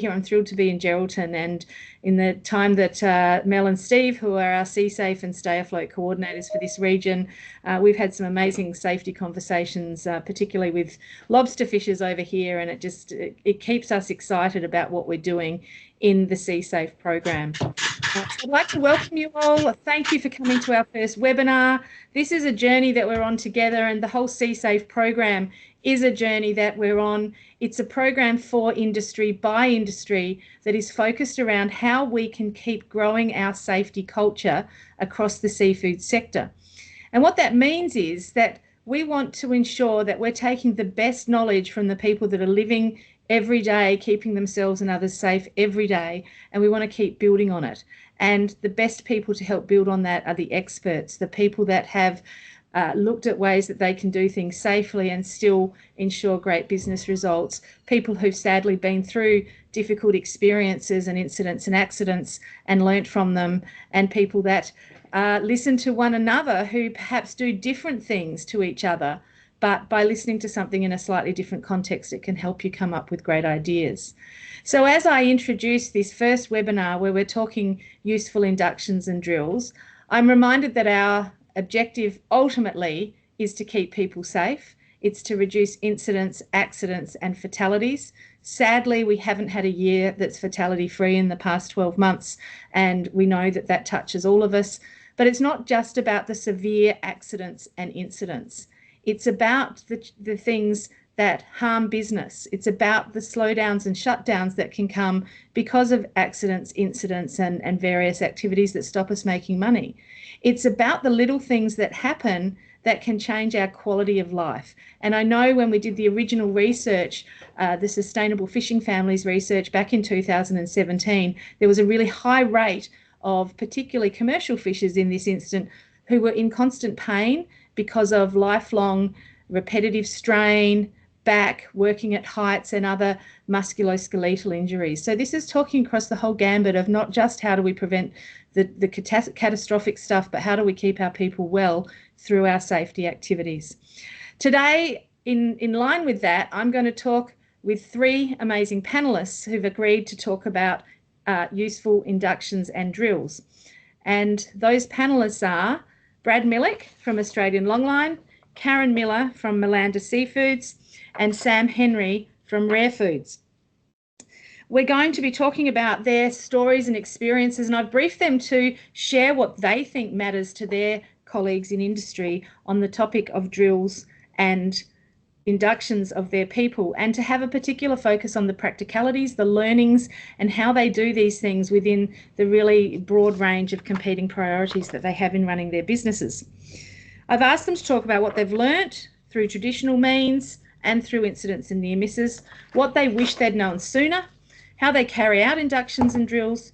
here. I'm thrilled to be in Geraldton, and in the time that Mel and Steve, who are our Sea Safe and Stay Afloat coordinators for this region, we've had some amazing safety conversations, particularly with lobster fishers over here, and it keeps us excited about what we're doing in the Sea Safe program. So I'd like to welcome you all. Thank you for coming to our first webinar. This is a journey that we're on together, and the whole Sea Safe program is a journey that we're on. It's a program for industry by industry that is focused around how we can keep growing our safety culture across the seafood sector. And what that means is that we want to ensure that we're taking the best knowledge from the people that are living every day, keeping themselves and others safe every day, and we want to keep building on it. And the best people to help build on that are the experts, the people that have looked at ways that they can do things safely and still ensure great business results, people who've sadly been through difficult experiences and incidents and accidents and learnt from them, and people that listen to one another who perhaps do different things to each other, but by listening to something in a slightly different context, it can help you come up with great ideas. So as I introduce this first webinar where we're talking useful inductions and drills, I'm reminded that our objective ultimately is to keep people safe. It's to reduce incidents, accidents and fatalities. Sadly, we haven't had a year that's fatality free in the past 12 months, and we know that that touches all of us. But it's not just about the severe accidents and incidents. It's about the things that harm business. It's about the slowdowns and shutdowns that can come because of accidents, incidents, and various activities that stop us making money. It's about the little things that happen that can change our quality of life. And I know when we did the original research, the Sustainable Fishing Families research back in 2017, there was a really high rate of particularly commercial fishers in this instance who were in constant pain because of lifelong repetitive strain, back, working at heights and other musculoskeletal injuries. So this is talking across the whole gambit of not just how do we prevent the catastrophic stuff, but how do we keep our people well through our safety activities. Today, in line with that, I'm going to talk with three amazing panellists who've agreed to talk about useful inductions and drills. And those panellists are Brad Millick from Australian Longline, Karen Miller from Malanda Seafoods, and Sam Henry from Rare Foods. We're going to be talking about their stories and experiences, and I've briefed them to share what they think matters to their colleagues in industry on the topic of drills and inductions of their people, and to have a particular focus on the practicalities, the learnings, and how they do these things within the really broad range of competing priorities that they have in running their businesses. I've asked them to talk about what they've learnt through traditional means and through incidents and near misses, what they wish they'd known sooner, how they carry out inductions and drills,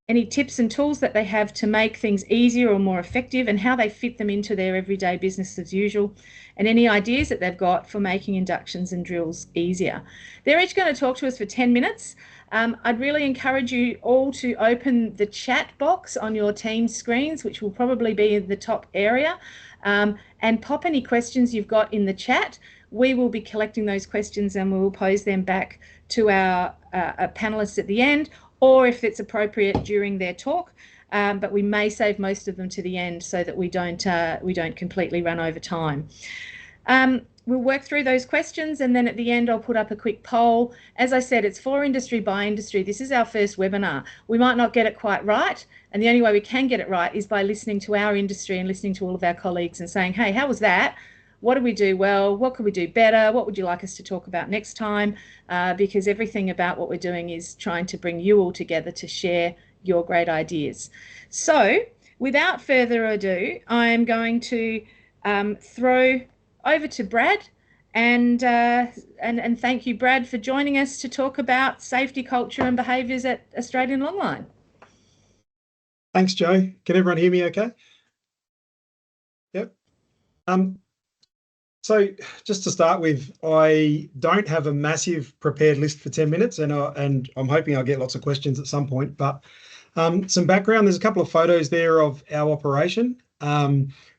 any tips and tools that they have to make things easier or more effective, and how they fit them into their everyday business as usual, and any ideas that they've got for making inductions and drills easier. They're each going to talk to us for 10 minutes. I'd really encourage you all to open the chat box on your Teams screens, which will probably be in the top area, and pop any questions you've got in the chat. We will be collecting those questions and we will pose them back to our panellists at the end, or if it's appropriate during their talk, but we may save most of them to the end so that we don't completely run over time. We'll work through those questions, and then at the end I'll put up a quick poll. As I said, it's for industry by industry. This is our first webinar. We might not get it quite right, and the only way we can get it right is by listening to our industry and listening to all of our colleagues and saying, hey, how was that? What did we do well? What could we do better? What would you like us to talk about next time? Because everything about what we're doing is trying to bring you all together to share your great ideas. So without further ado, I'm going to throw over to Brad, and thank you, Brad, for joining us to talk about safety culture and behaviours at Australian Longline. Thanks, Joe. Can everyone hear me okay? Yep. So just to start with, I don't have a massive prepared list for 10 minutes, and I'm hoping I'll get lots of questions at some point, but some background, there's a couple of photos there of our operation.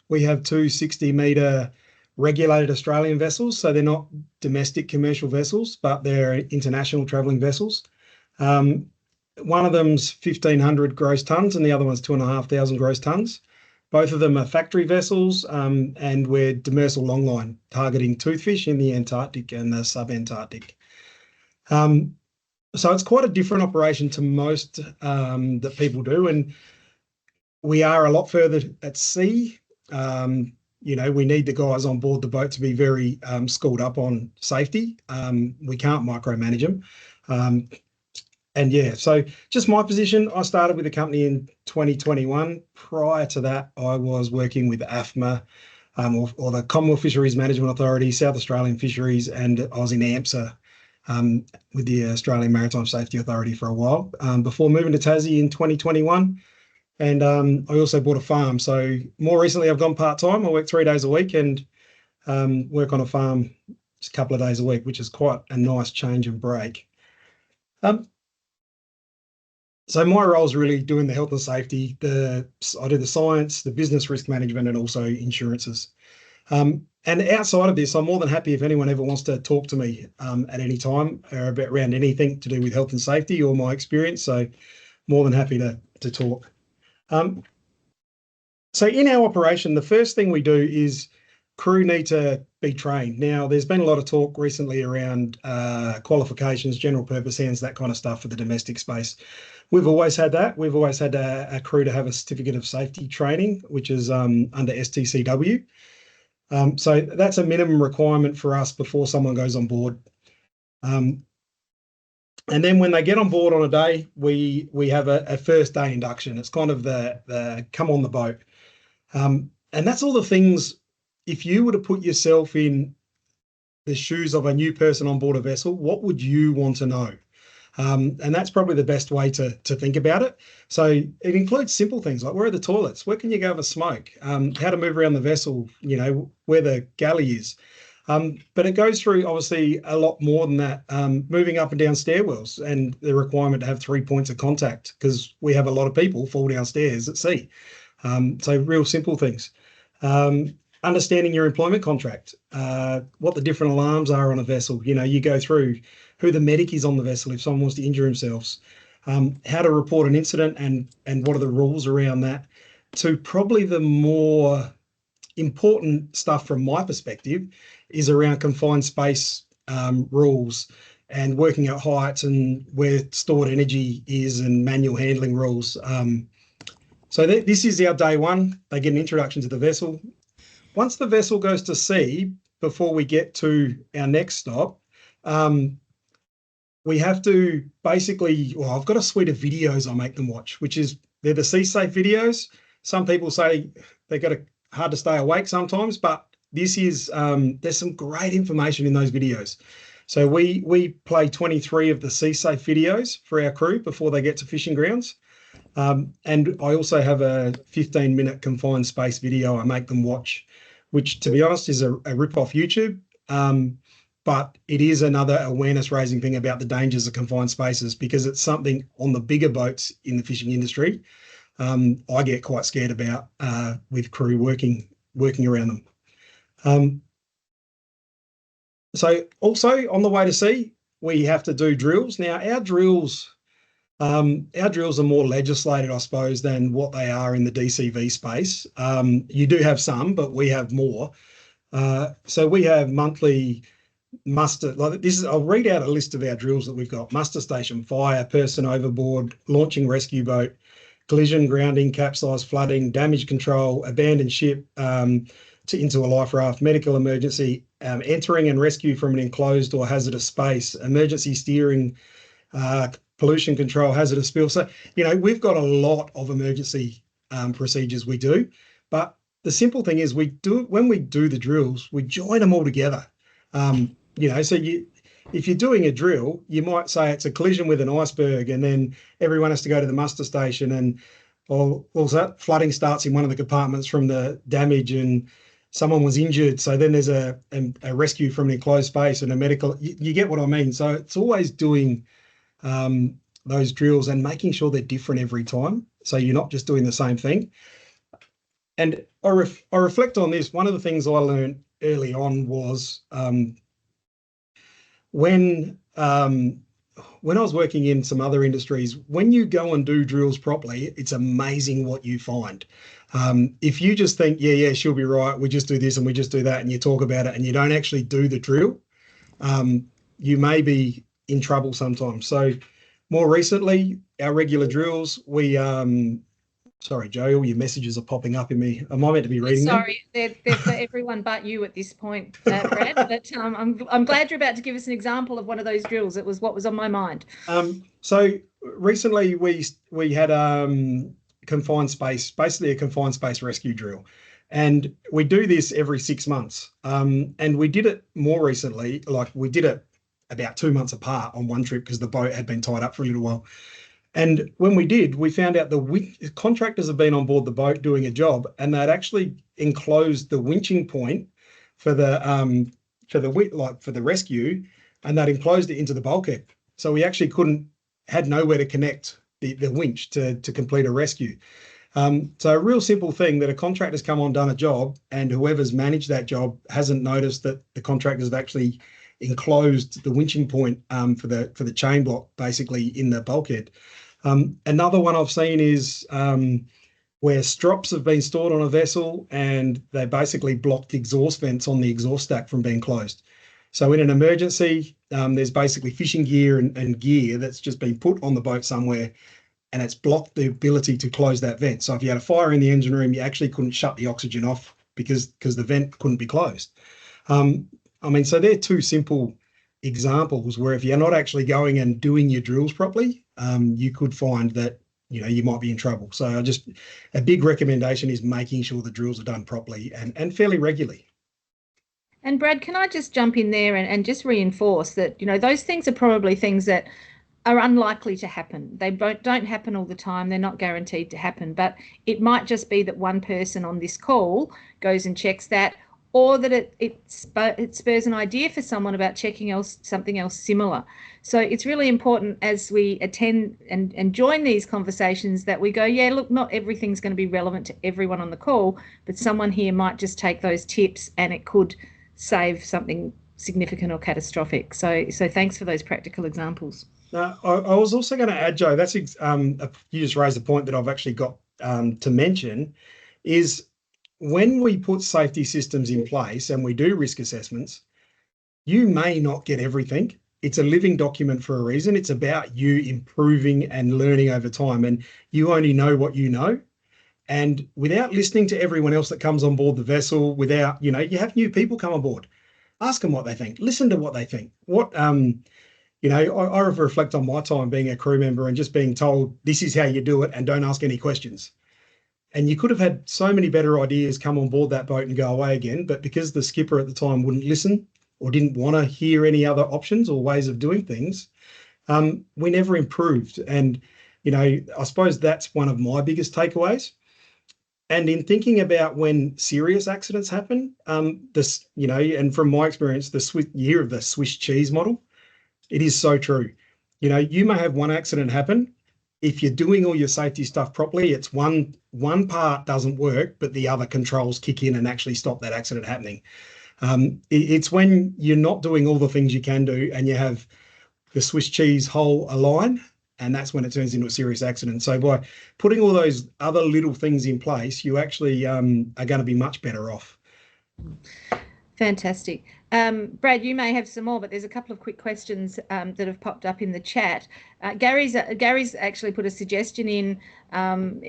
We have two 60-metre regulated Australian vessels, so they're not domestic commercial vessels, but they're international travelling vessels. One of them's 1,500 gross tons and the other one's 2,500 gross tons. Both of them are factory vessels, and we're demersal longline targeting toothfish in the Antarctic and the sub-Antarctic. So it's quite a different operation to most that people do, and we are a lot further at sea. We need the guys on board the boat to be very schooled up on safety. We can't micromanage them. So just my position, I started with the company in 2021. Prior to that, I was working with AFMA, or the Commonwealth Fisheries Management Authority, South Australian Fisheries, and I was in AMSA with the Australian Maritime Safety Authority for a while, before moving to Tassie in 2021. And I also bought a farm. So more recently, I've gone part-time. I work 3 days a week and work on a farm just a couple of days a week, which is quite a nice change and break. So my role is really doing the health and safety. I do the science, the business risk management, and also insurances. And outside of this, I'm more than happy if anyone ever wants to talk to me at any time around anything to do with health and safety or my experience. So more than happy to talk. So in our operation, the first thing we do is crew need to be trained. Now, there's been a lot of talk recently around qualifications, general purpose hands, that kind of stuff for the domestic space. We've always had that. We've always had a crew to have a certificate of safety training, which is under STCW. So that's a minimum requirement for us before someone goes on board. And then when they get on board on a day, we have a first day induction. It's kind of the come on the boat. And that's all the things, if you were to put yourself in the shoes of a new person on board a vessel, what would you want to know? And that's probably the best way to think about it. So it includes simple things like where are the toilets? Where can you go have a smoke? How to move around the vessel, where the galley is. But it goes through obviously a lot more than that, moving up and down stairwells and the requirement to have 3 points of contact because we have a lot of people fall downstairs at sea. So real simple things. Understanding your employment contract, what the different alarms are on a vessel. You go through who the medic is on the vessel if someone wants to injure themselves, how to report an incident and what are the rules around that, to probably the more important stuff from my perspective is around confined space rules and working at heights and where stored energy is and manual handling rules. So this is our day one. They get an introduction to the vessel. Once the vessel goes to sea, before we get to our next stop, we have to basically, I've got a suite of videos I make them watch, they're the Sea Safe videos. Some people say they got hard to stay awake sometimes, but this is, there's some great information in those videos. So we play 23 of the Sea Safe videos for our crew before they get to fishing grounds. And I also have a 15-minute confined space video I make them watch, which to be honest is a rip off YouTube. But it is another awareness raising thing about the dangers of confined spaces because it's something on the bigger boats in the fishing industry I get quite scared about with crew working around them. So also on the way to sea, we have to do drills. Now our drills are more legislated, I suppose, than what they are in the DCV space. You do have some, but we have more. So we have monthly muster, like this is, I'll read out a list of our drills that we've got: muster station, fire, person overboard, launching rescue boat, collision, grounding, capsize, flooding, damage control, abandoned ship into a life raft, medical emergency, entering and rescue from an enclosed or hazardous space, emergency steering, pollution control, hazardous spill. So, we've got a lot of emergency procedures we do, but the simple thing is when we do the drills, we join them all together. So if you're doing a drill, you might say it's a collision with an iceberg, and then everyone has to go to the muster station, and that flooding starts in one of the compartments from the damage, and someone was injured. So then there's a rescue from an enclosed space and a medical. You get what I mean? So it's always doing those drills and making sure they're different every time. So you're not just doing the same thing. And I reflect on this. One of the things I learned early on was when when I was working in some other industries, when you go and do drills properly, it's amazing what you find. If you just think, yeah, she'll be right, we just do this and we just do that, and you talk about it and you don't actually do the drill, you may be in trouble sometimes. So more recently, our regular drills, we sorry, Joe, all your messages are popping up in me. Am I meant to be reading them? Sorry, they're for everyone but you at this point, Brad. But I'm glad you're about to give us an example of one of those drills. It was what was on my mind. So recently we had confined space, basically a confined space rescue drill, and we do this every 6 months. And we did it more recently, like we did it about 2 months apart on one trip because the boat had been tied up for a little while. And when we did, we found out the contractors have been on board the boat doing a job, and they'd actually enclosed the winching point for the rescue, and they'd enclosed it into the bulkhead. So we actually had nowhere to connect the winch to complete a rescue. So a real simple thing that a contractor's come on, done a job, and whoever's managed that job hasn't noticed that the contractors have actually enclosed the winching point for the chain block basically in the bulkhead. Another one I've seen is where strops have been stored on a vessel and they basically blocked exhaust vents on the exhaust stack from being closed. So in an emergency, there's basically fishing gear and gear that's just been put on the boat somewhere, and it's blocked the ability to close that vent. So if you had a fire in the engine room, you actually couldn't shut the oxygen off because the vent couldn't be closed. So they're two simple examples where if you're not actually going and doing your drills properly, you could find that you might be in trouble. So a big recommendation is making sure the drills are done properly and fairly regularly. And Brad, can I just jump in there and just reinforce that, those things are probably things that are unlikely to happen. They don't happen all the time. They're not guaranteed to happen, but it might just be that one person on this call goes and checks that, or that it spurs an idea for someone about checking something else similar. So it's really important as we attend and join these conversations that we go, yeah, look, not everything's going to be relevant to everyone on the call, but someone here might just take those tips and it could save something significant or catastrophic. So thanks for those practical examples. I was also going to add, Joe, that's you just raised a point that I've actually got to mention, is when we put safety systems in place and we do risk assessments, you may not get everything. It's a living document for a reason. It's about you improving and learning over time, and you only know what you know. And without listening to everyone else that comes on board the vessel, without, you have new people come on board, ask them what they think, listen to what they think. I reflect on my time being a crew member and just being told, this is how you do it and don't ask any questions. And you could have had so many better ideas come on board that boat and go away again. But because the skipper at the time wouldn't listen or didn't want to hear any other options or ways of doing things, we never improved. And, I suppose that's one of my biggest takeaways. And in thinking about when serious accidents happen, and from my experience, you hear of the Swiss cheese model. It is so true. You may have one accident happen. If you're doing all your safety stuff properly, it's one part doesn't work, but the other controls kick in and actually stop that accident happening. It's when you're not doing all the things you can do and you have the Swiss cheese hole align, and that's when it turns into a serious accident. So by putting all those other little things in place, you actually are going to be much better off. Fantastic. Brad, you may have some more, but there's a couple of quick questions that have popped up in the chat. Gary's actually put a suggestion in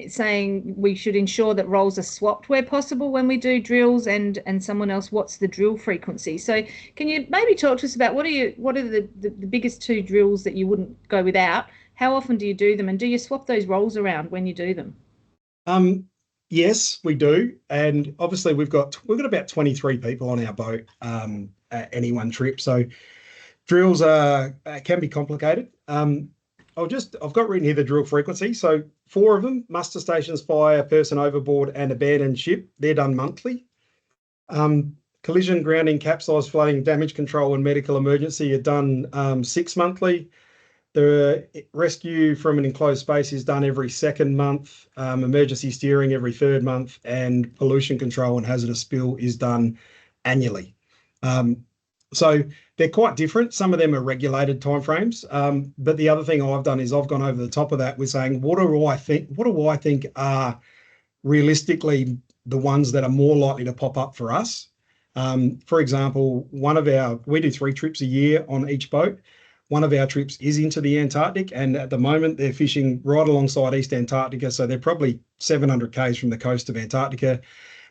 saying we should ensure that roles are swapped where possible when we do drills, and someone else, what's the drill frequency? So can you maybe talk to us about what are the biggest two drills that you wouldn't go without? How often do you do them, and do you swap those roles around when you do them? Yes, we do, and obviously we've got about 23 people on our boat at any one trip, so drills can be complicated. I've got written here the drill frequency. So 4 of them: muster stations, fire, person overboard, and abandoned ship. They're done monthly. Collision, grounding, capsize, flooding, damage control, and medical emergency are done 6 monthly. The rescue from an enclosed space is done every 2nd month, emergency steering every 3rd month, and pollution control and hazardous spill is done annually. So they're quite different. Some of them are regulated timeframes. But the other thing I've done is I've gone over the top of that with saying, what do I think are realistically the ones that are more likely to pop up for us? For example, we do 3 trips a year on each boat. One of our trips is into the Antarctic, and at the moment they're fishing right alongside East Antarctica. So they're probably 700 k's from the coast of Antarctica.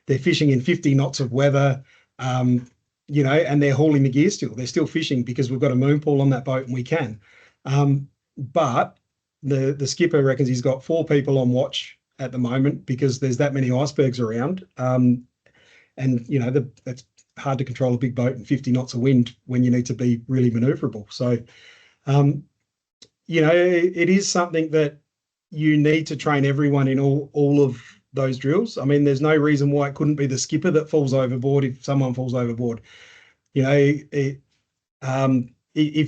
They're fishing in 50 knots of weather, and they're hauling the gear still. They're still fishing because we've got a moon pool on that boat and we can. But the skipper reckons he's got 4 people on watch at the moment because there's that many icebergs around. It's hard to control a big boat and 50 knots of wind when you need to be really maneuverable. So, it is something that you need to train everyone in all of those drills. I mean, there's no reason why it couldn't be the skipper that falls overboard if someone falls overboard. If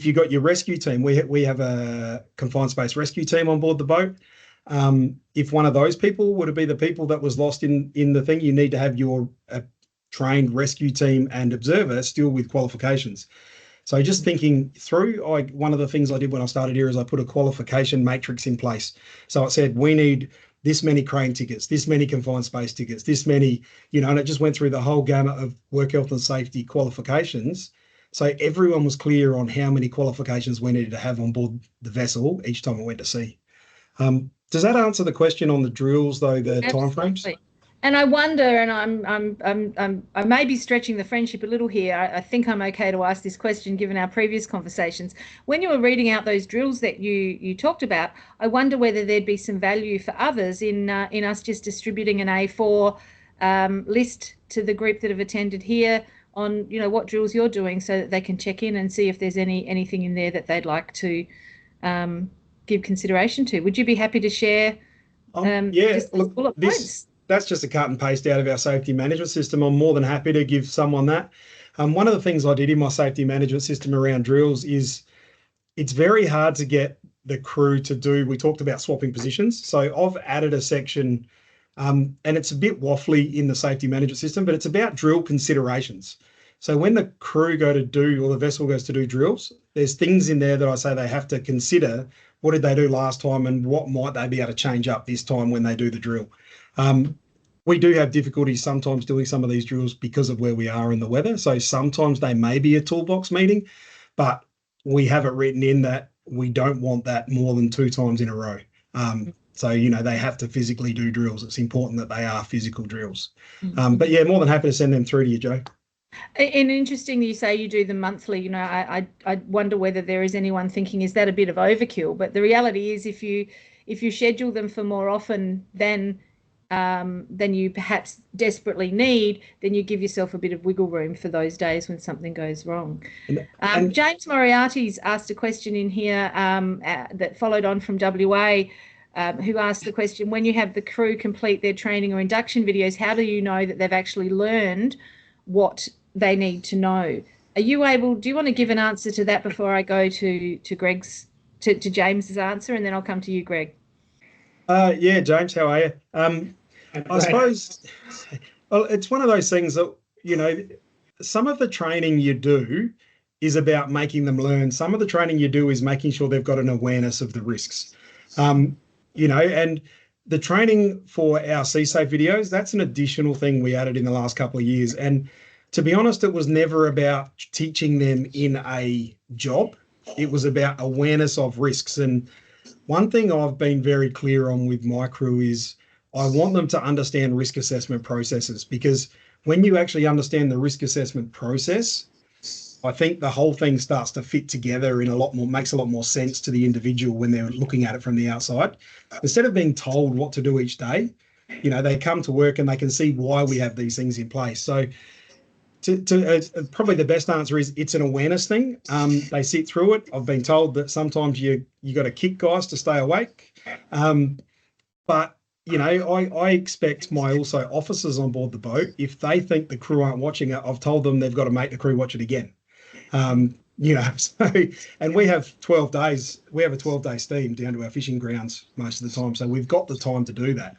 you got your rescue team, we have a confined space rescue team on board the boat. If one of those people were to be the people that was lost in the thing, you need to have your trained rescue team and observer still with qualifications. So just thinking through, one of the things I did when I started here is I put a qualification matrix in place. So I said, we need this many crane tickets, this many confined space tickets, this many, and it just went through the whole gamut of work health and safety qualifications. So everyone was clear on how many qualifications we needed to have on board the vessel each time we went to sea. Does that answer the question on the drills, though, the timeframes? And I wonder, and I may be stretching the friendship a little here. I think I'm okay to ask this question given our previous conversations. When you were reading out those drills that you talked about, I wonder whether there'd be some value for others in us just distributing an A4 list to the group that have attended here on what drills you're doing, so that they can check in and see if there's anything in there that they'd like to give consideration to. Would you be happy to share? Look, that's just a cut and paste out of our safety management system. I'm more than happy to give someone that. One of the things I did in my safety management system around drills is it's very hard to get the crew to do. We talked about swapping positions. So I've added a section, and it's a bit waffly in the safety management system, but it's about drill considerations. So when the crew go to do, or the vessel goes to do drills, there's things in there that I say they have to consider. What did they do last time and what might they be able to change up this time when they do the drill? We do have difficulties sometimes doing some of these drills because of where we are in the weather. So sometimes they may be a toolbox meeting, but we have it written in that we don't want that more than 2 times in a row. So, they have to physically do drills. It's important that they are physical drills. But yeah, more than happy to send them through to you, Joe. And interesting you say you do them monthly. I wonder whether there is anyone thinking, is that a bit of overkill? But the reality is if you schedule them for more often than you perhaps desperately need, then you give yourself a bit of wiggle room for those days when something goes wrong. James Moriarty's asked a question in here that followed on from WA, who asked the question, when you have the crew complete their training or induction videos, how do you know that they've actually learned what they need to know? Do you want to give an answer to that before I go to James's answer, and then I'll come to you, Greg? Yeah, James, how are you? I suppose, well, it's one of those things that, some of the training you do is about making them learn. Some of the training you do is making sure they've got an awareness of the risks. And the training for our CSAFE videos, that's an additional thing we added in the last couple of years. And to be honest, it was never about teaching them in a job. It was about awareness of risks. And one thing I've been very clear on with my crew is I want them to understand risk assessment processes, because when you actually understand the risk assessment process, I think the whole thing starts to fit together makes a lot more sense to the individual when they're looking at it from the outside. Instead of being told what to do each day, they come to work and they can see why we have these things in place. So probably the best answer is it's an awareness thing. They sit through it. I've been told that sometimes you got to kick guys to stay awake. But I expect my also officers on board the boat, if they think the crew aren't watching it, I've told them they've got to make the crew watch it again. So, and we have 12 days. We have a 12-day steam down to our fishing grounds most of the time. So we've got the time to do that.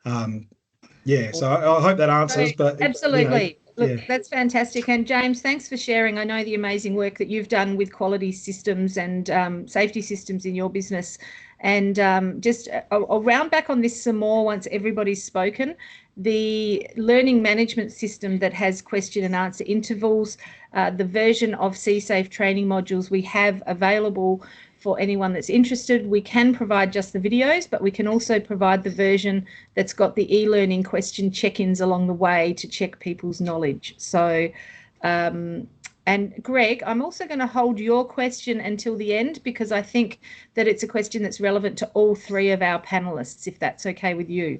So I hope that answers. But absolutely. Look, Yeah. that's fantastic. And James, thanks for sharing. I know the amazing work that you've done with quality systems and safety systems in your business. And I'll round back on this some more once everybody's spoken. The learning management system that has question and answer intervals, the version of CSAFE training modules we have available for anyone that's interested. We can provide just the videos, but we can also provide the version that's got the e-learning question check-ins along the way to check people's knowledge. So, and Greg, I'm also going to hold your question until the end because I think that it's a question that's relevant to all three of our panelists, if that's okay with you.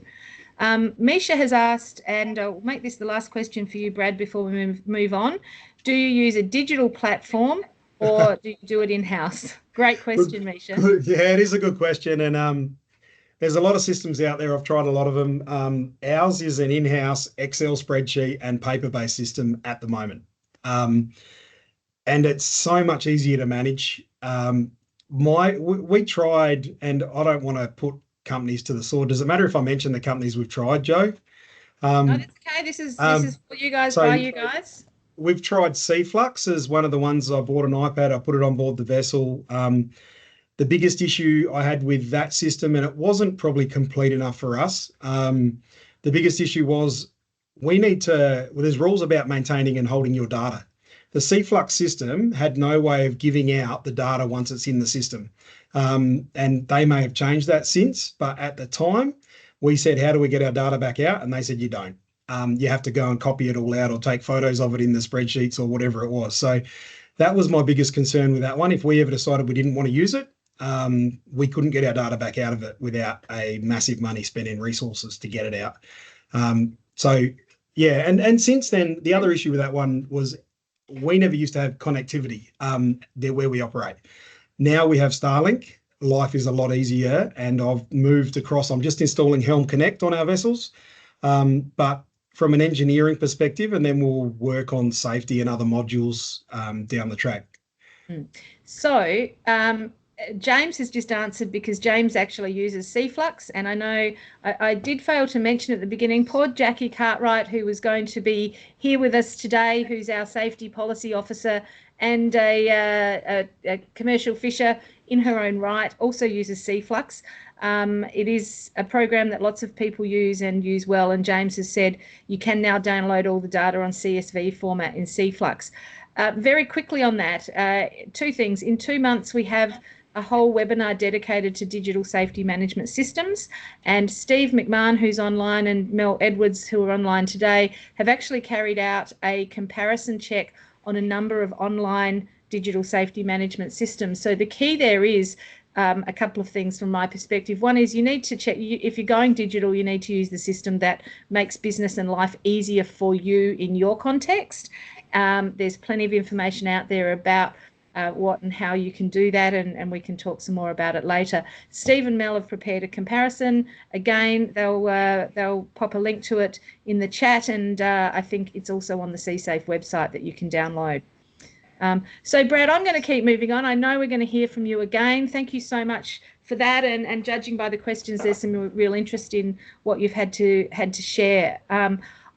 Misha has asked, and I'll make this the last question for you, Brad, before we move on. Do you use a digital platform or do you do it in-house? Great question, Misha. Yeah, it is a good question. And there's a lot of systems out there. I've tried a lot of them. Ours is an in-house Excel spreadsheet and paper-based system at the moment. And it's so much easier to manage. We tried, and I don't want to put companies to the sword. Does it matter if I mention the companies we've tried, Joe? No, that's okay. This is for you guys, by you guys. We've tried Seaflux as one of the ones. I bought an iPad, I put it on board the vessel. The biggest issue I had with that system, and it wasn't probably complete enough for us, the biggest issue was there's rules about maintaining and holding your data. The Seaflux system had no way of giving out the data once it's in the system. And they may have changed that since, but at the time we said, how do we get our data back out? And they said, you don't. You have to go and copy it all out or take photos of it in the spreadsheets or whatever it was. So that was my biggest concern with that one. If we ever decided we didn't want to use it, we couldn't get our data back out of it without a massive money spent in resources to get it out. So yeah, and since then, the other issue with that one was we never used to have connectivity there where we operate. Now we have Starlink. Life is a lot easier, and I've moved across. I'm just installing Helm Connect on our vessels, but from an engineering perspective, and then we'll work on safety and other modules down the track. So James has just answered because James actually uses Seaflux, and I know I did fail to mention at the beginning, poor Jackie Cartwright, who was going to be here with us today, who's our safety policy officer and a commercial fisher in her own right, also uses Seaflux. It is a program that lots of people use and use well, and James has said you can now download all the data on CSV format in Seaflux. Very quickly on that, two things. In 2 months, we have a whole webinar dedicated to digital safety management systems, and Steve McMahon, who's online, and Mel Edwards, who are online today, have actually carried out a comparison check on a number of online digital safety management systems. So the key there is a couple of things from my perspective. One is you need to check, if you're going digital, you need to use the system that makes business and life easier for you in your context. There's plenty of information out there about what and how you can do that, and we can talk some more about it later. Steve and Mel have prepared a comparison. Again, they'll pop a link to it in the chat, and I think it's also on the CSAFE website that you can download. So Brad, I'm going to keep moving on. I know we're going to hear from you again. Thank you so much for that, and judging by the questions, there's some real interest in what you've had to share.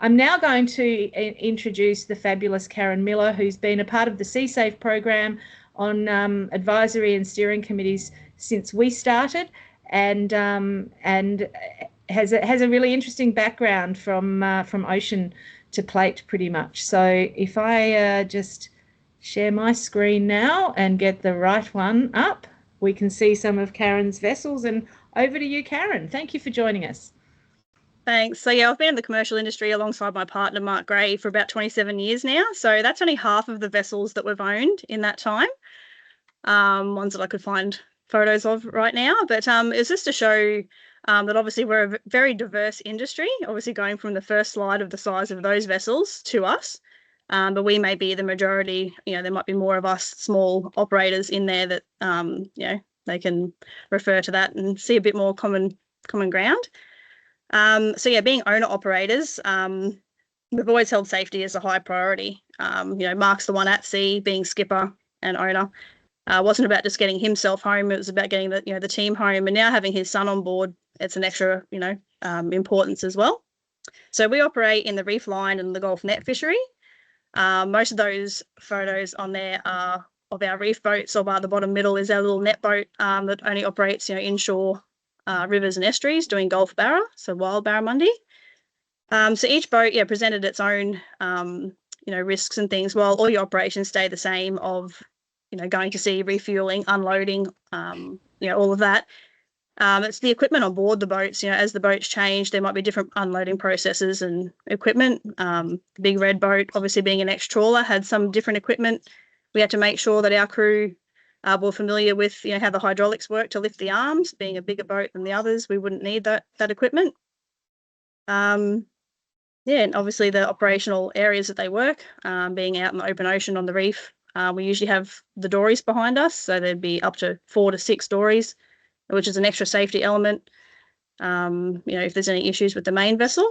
I'm now going to introduce the fabulous Karen Miller, who's been a part of the CSAFE program on advisory and steering committees since we started, and has a really interesting background from ocean to plate, pretty much. So if I just share my screen now and get the right one up, we can see some of Karen's vessels. And over to you, Karen. Thank you for joining us. Thanks. So yeah, I've been in the commercial industry alongside my partner, Mark Gray, for about 27 years now. So that's only half of the vessels that we've owned in that time. Ones that I could find photos of right now. But it's just to show that obviously we're a very diverse industry, obviously going from the first slide of the size of those vessels to us. But we may be the majority, there might be more of us small operators in there that, they can refer to that and see a bit more common ground. So yeah, being owner operators, we've always held safety as a high priority. Mark's the one at sea, being skipper and owner. Wasn't about just getting himself home. It was about getting the team home, and now having his son on board, it's an extra, importance as well. So we operate in the reef line and the Gulf net fishery. Most of those photos on there are of our reef boats, or by the bottom middle is our little net boat that only operates, inshore rivers and estuaries doing Gulf barra, so wild barramundi. So each boat, presented its own, risks and things, while all your operations stay the same of, going to sea, refueling, unloading, all of that. It's the equipment on board the boats. As the boats change, there might be different unloading processes and equipment. The big red boat, obviously being an ex-trawler, had some different equipment. We had to make sure that our crew were familiar with, how the hydraulics work to lift the arms. Being a bigger boat than the others, we wouldn't need that equipment. And obviously the operational areas that they work, being out in the open ocean on the reef, we usually have the dories behind us. So there'd be up to 4 to 6 dories, which is an extra safety element, if there's any issues with the main vessel.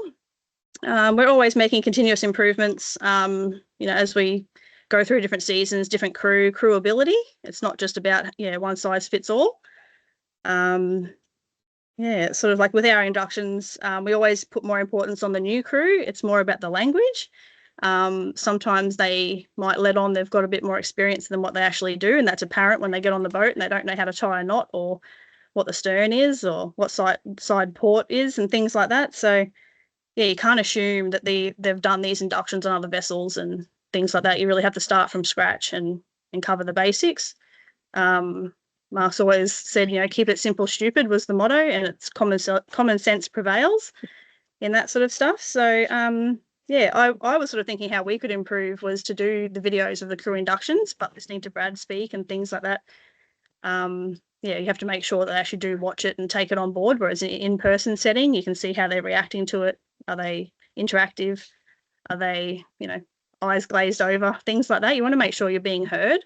We're always making continuous improvements, as we go through different seasons, different crew ability. It's not just about, one size fits all. Sort of like with our inductions, we always put more importance on the new crew. It's more about the language. Sometimes they might let on they've got a bit more experience than what they actually do, and that's apparent when they get on the boat and they don't know how to tie a knot or what the stern is or what side port is and things like that. So you can't assume that they've done these inductions on other vessels and things like that. You really have to start from scratch and cover the basics. Mark's always said, keep it simple, stupid was the motto, and it's common sense prevails in that sort of stuff. So I was sort of thinking how we could improve was to do the videos of the crew inductions, but listening to Brad speak and things like that. You have to make sure that they actually do watch it and take it on board, whereas in an in-person setting, you can see how they're reacting to it. Are they interactive? Are they, eyes glazed over? Things like that. You want to make sure you're being heard.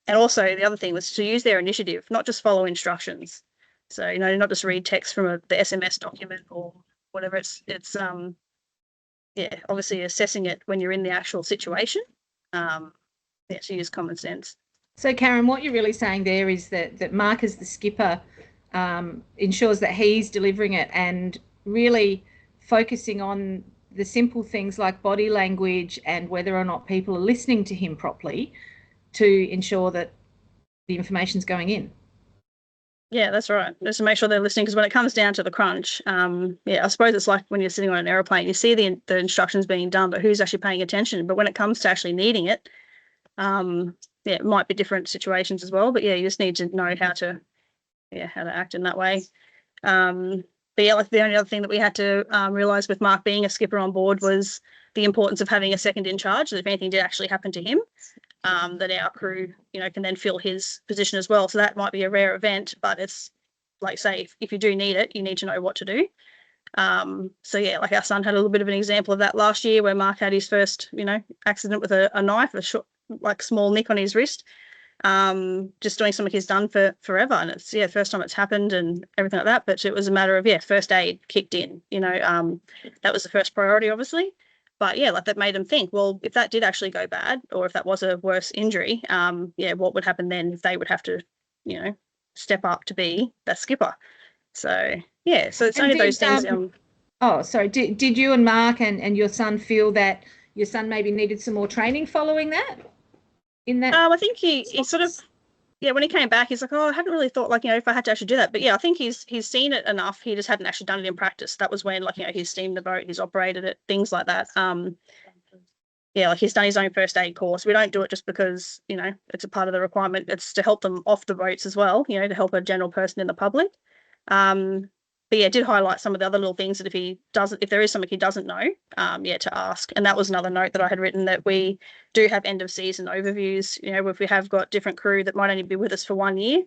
And also the other thing was to use their initiative, not just follow instructions. So, not just read text from the SMS document or whatever. It's obviously assessing it when you're in the actual situation. So use common sense. So, Karen, what you're really saying there is that Mark, as the skipper, ensures that he's delivering it and really focusing on the simple things like body language and whether or not people are listening to him properly to ensure that the information's going in. Yeah, that's right. Just to make sure they're listening, because when it comes down to the crunch, I suppose it's like when you're sitting on an aeroplane, you see the instructions being done, but who's actually paying attention? But when it comes to actually needing it, it might be different situations as well. But you just need to know how to act in that way. Like the only other thing that we had to realise with Mark being a skipper on board was the importance of having a second in charge. That if anything did actually happen to him, that our crew, can then fill his position as well. So that might be a rare event, but it's like, say, if you do need it, you need to know what to do. Like our son had a little bit of an example of that last year where Mark had his first, accident with a knife, a short, small nick on his wrist, just doing something he's done for forever. And it's, first time it's happened and everything like that. But it was a matter of, first aid kicked in, that was the first priority, obviously. But that made them think, well, if that did actually go bad, or if that was a worse injury, what would happen then if they would have to, step up to be that skipper? So so it's only those things. Did you and Mark and your son feel that your son maybe needed some more training following that? I think he sort of. When he came back, he's like, oh, I hadn't really thought, if I had to actually do that. But I think he's seen it enough. He just hadn't actually done it in practice. That was when, he's steamed the boat, he's operated it, things like that. He's done his own first aid course. We don't do it just because, it's a part of the requirement. It's to help them off the boats as well, to help a general person in the public. But it did highlight some of the other little things that if there is something he doesn't know, to ask. And that was another note that I had written, that we do have end of season overviews. If we have got different crew that might only be with us for 1 year,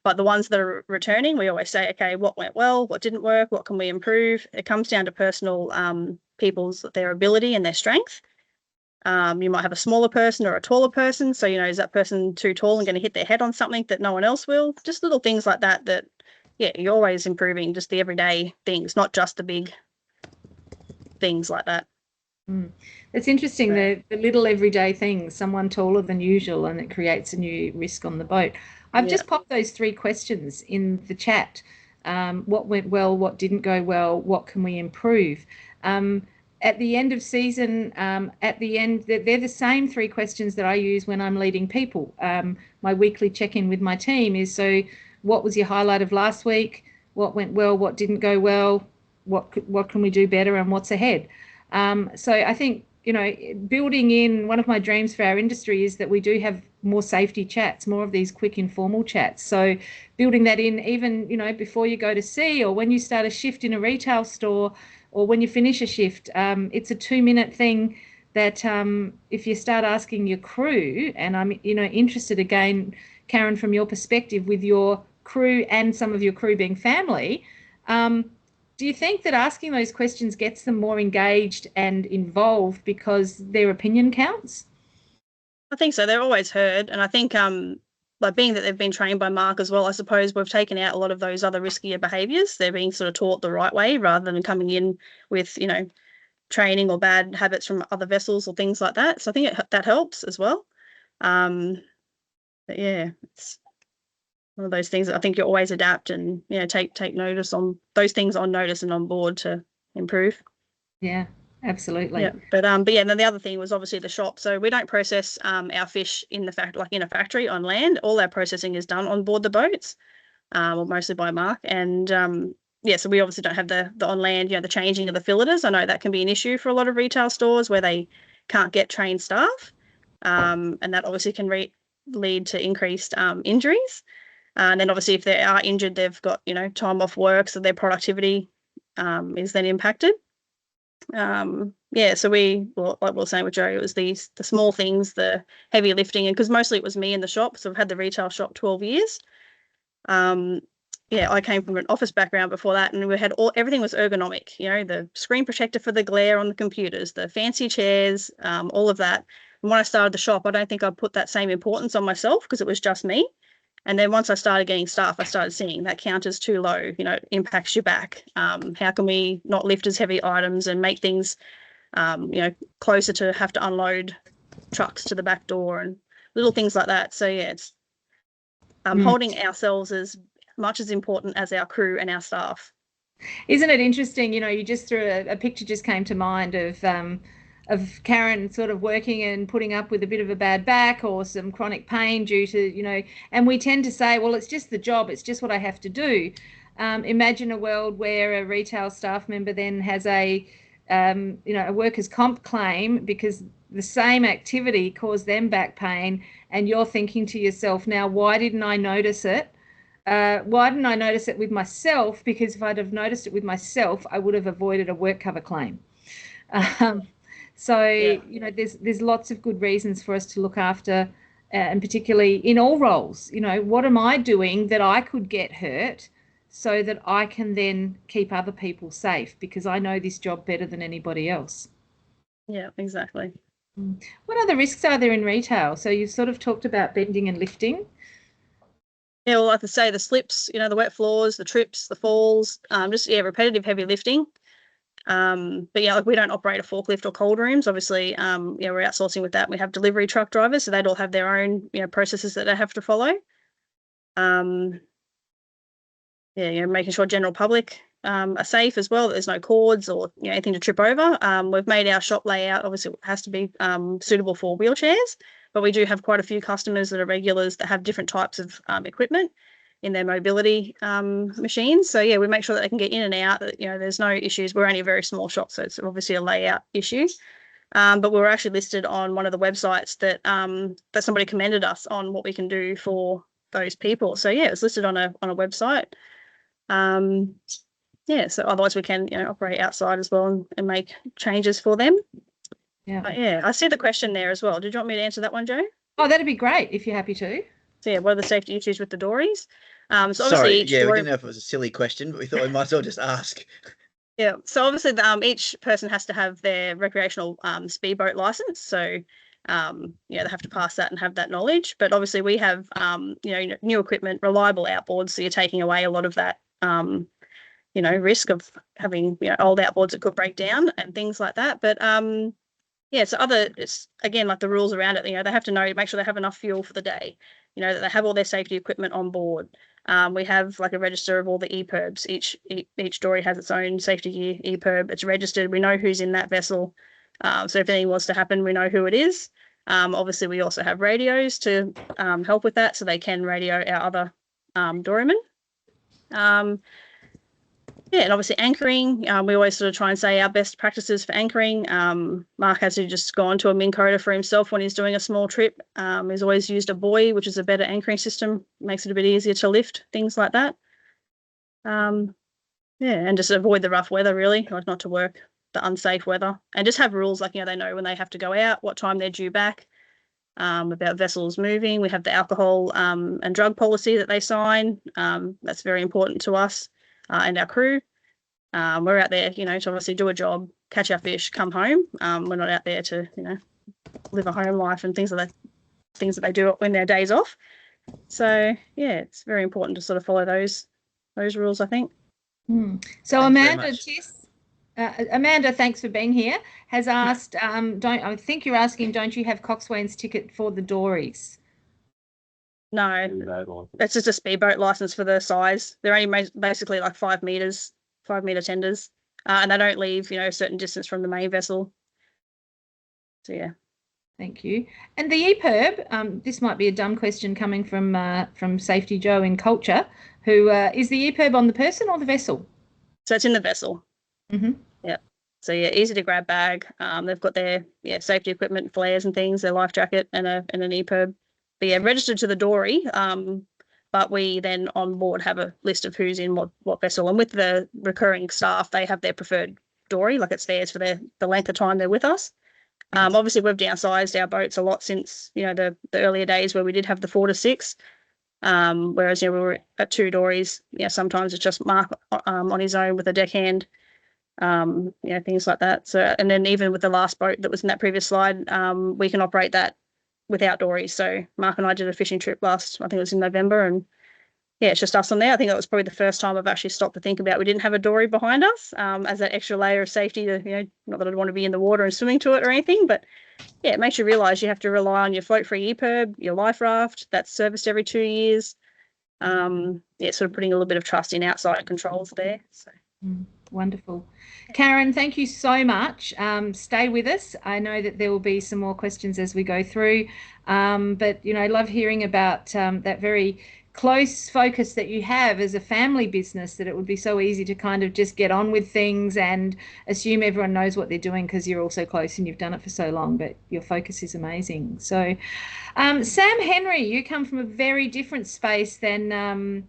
but the ones that are returning, we always say, okay, what went well, what didn't work, what can we improve? It comes down to personal their ability and their strength. You might have a smaller person or a taller person. So, is that person too tall and going to hit their head on something that no one else will? Just little things like that you're always improving, just the everyday things, not just the big things like that. It's interesting, the little everyday things, someone taller than usual, and it creates a new risk on the boat. I've just popped those 3 questions in the chat. what went well, what didn't go well, what can we improve. At the end of season, at the end, they're the same 3 questions that I use when I'm leading people. My weekly check-in with my team is, so what was your highlight of last week? What went well? What didn't go well? What can we do better, and what's ahead? So I think, building in, one of my dreams for our industry is that we do have more safety chats, more of these quick informal chats. So building that in, even, before you go to sea, or when you start a shift in a retail store, or when you finish a shift, it's a 2-minute thing that if you start asking your crew, and I'm interested again, Karen, from your perspective with your crew and some of your crew being family, do you think that asking those questions gets them more engaged and involved because their opinion counts? I think so. They're always heard. And I think like being that they've been trained by Mark as well, I suppose we've taken out a lot of those other riskier behaviours. They're being sort of taught the right way rather than coming in with, training or bad habits from other vessels or things like that. So I think that helps as well. But yeah, it's one of those things that I think you always adapt and, take notice on those things, on notice and on board to improve. Yeah, absolutely. Yeah, but yeah, and then the other thing was obviously the shop. So we don't process our fish in the like in a factory on land. All our processing is done on board the boats, or mostly by Mark. And yeah, so we obviously don't have the on land, the changing of the filleters. I know that can be an issue for a lot of retail stores where they can't get trained staff, and that obviously can lead to increased injuries. And then obviously if they are injured, they've got, time off work, so their productivity is then impacted. Yeah, so like we were saying with Joe, it was the small things, the heavy lifting, and because mostly it was me in the shop, so I've had the retail shop 12 years. Yeah, I came from an office background before that, and we had everything was ergonomic, the screen protector for the glare on the computers, the fancy chairs, all of that. And when I started the shop, I don't think I put that same importance on myself because it was just me. And then once I started getting staff, I started seeing that counter's too low, it impacts your back. How can we not lift as heavy items and make things, closer to have to unload trucks to the back door and little things like that. So yeah, it's holding ourselves as much as important as our crew and our staff. Isn't it interesting? You just threw a picture just came to mind of Karen sort of working and putting up with a bit of a bad back or some chronic pain due to, and we tend to say, well, it's just the job, it's just what I have to do. Imagine a world where a retail staff member then has a workers' comp claim because the same activity caused them back pain, and you're thinking to yourself, now, why didn't I notice it? Why didn't I notice it with myself? Because if I'd have noticed it with myself, I would have avoided a work cover claim. So, there's lots of good reasons for us to look after, and particularly in all roles, what am I doing that I could get hurt so that I can then keep other people safe because I know this job better than anybody else. Yeah, exactly. What other risks are there in retail? So you've sort of talked about bending and lifting. Yeah, well, like I say, the slips, the wet floors, the trips, the falls, just, repetitive heavy lifting. But yeah, like we don't operate a forklift or cold rooms. Obviously, we're outsourcing with that. We have delivery truck drivers, so they'd all have their own, processes that they have to follow. Yeah, making sure general public are safe as well, that there's no cords or anything to trip over. We've made our shop layout, obviously it has to be suitable for wheelchairs, but we do have quite a few customers that are regulars that have different types of equipment in their mobility machines. So yeah, we make sure that they can get in and out, that there's no issues. We're only a very small shop, so it's obviously a layout issue. But we were actually listed on one of the websites that that somebody commended us on what we can do for those people. So yeah, it's listed on a website. Yeah, so otherwise we can operate outside as well and make changes for them. Yeah. But yeah, I see the question there as well. Did you want me to answer that one, Joe? Oh, that'd be great if you're happy to. So yeah, what are the safety issues with the dories? So obviously Sorry, yeah, we didn't know if it was a silly question, but we thought we might as well just ask. Yeah, so obviously each person has to have their recreational speedboat license. So they have to pass that and have that knowledge. But obviously we have new equipment, reliable outboards, so you're taking away a lot of that risk of having old outboards that could break down and things like that. But yeah, so it's again like the rules around it. They have to make sure they have enough fuel for the day. That they have all their safety equipment on board. We have like a register of all the EPIRBs. Each dory has its own safety gear EPIRB. It's registered. We know who's in that vessel. So if anything was to happen, we know who it is. Obviously, we also have radios to help with that, so they can radio our other dorymen. Yeah, and obviously anchoring, we always sort of try and say our best practices for anchoring. Mark has to just gone to a Minn Kota for himself when he's doing a small trip. He's always used a buoy, which is a better anchoring system, makes it a bit easier to lift, things like that. Yeah, and just avoid the rough weather, really, like not to work the unsafe weather, and just have rules like, they know when they have to go out, what time they're due back, about vessels moving. We have the alcohol and drug policy that they sign. That's very important to us. And our crew. We're out there, to obviously do a job, catch our fish, come home. We're not out there to, live a home life and things that they do when their days off. So yeah, it's very important to sort of follow those rules, I think. So Amanda, thanks for being here, has asked, I think you're asking, don't you have Coxswain's ticket for the dories? No, it's just a speedboat license for the size. They're only basically like 5 meters, 5-meter tenders, and they don't leave, a certain distance from the main vessel. So yeah. Thank you. And the EPIRB, this might be a dumb question coming from Safety Joe in Culture, who is the EPIRB on the person or the vessel? So it's in the vessel. Mm-hmm. Yeah. So yeah, easy to grab bag. They've got their safety equipment, flares and things, their life jacket and an EPIRB. But yeah, registered to the dory. But we then on board have a list of who's in what vessel, and with the recurring staff, they have their preferred dory, like it's theirs for the length of time they're with us. Obviously, we've downsized our boats a lot since the earlier days where we did have the 4 to 6. Whereas we were at 2 dories. Sometimes it's just Mark on his own with a deckhand. Things like that. So, and then even with the last boat that was in that previous slide, we can operate that without dories. So Mark and I did a fishing trip I think it was in November, and yeah, it's just us on there. I think that was probably the first time I've actually stopped to think about we didn't have a dory behind us, as that extra layer of safety to, not that I'd want to be in the water and swimming to it or anything, but yeah, it makes you realise you have to rely on your float-free EPIRB, your life raft, that's serviced every 2 years. Sort of putting a little bit of trust in outside controls there. So. Wonderful. Karen, thank you so much. Stay with us. I know that there will be some more questions as we go through, but love hearing about that very close focus that you have as a family business, that it would be so easy to kind of just get on with things and assume everyone knows what they're doing because you're all so close and you've done it for so long, but your focus is amazing. So Sam Henry, you come from a very different space than our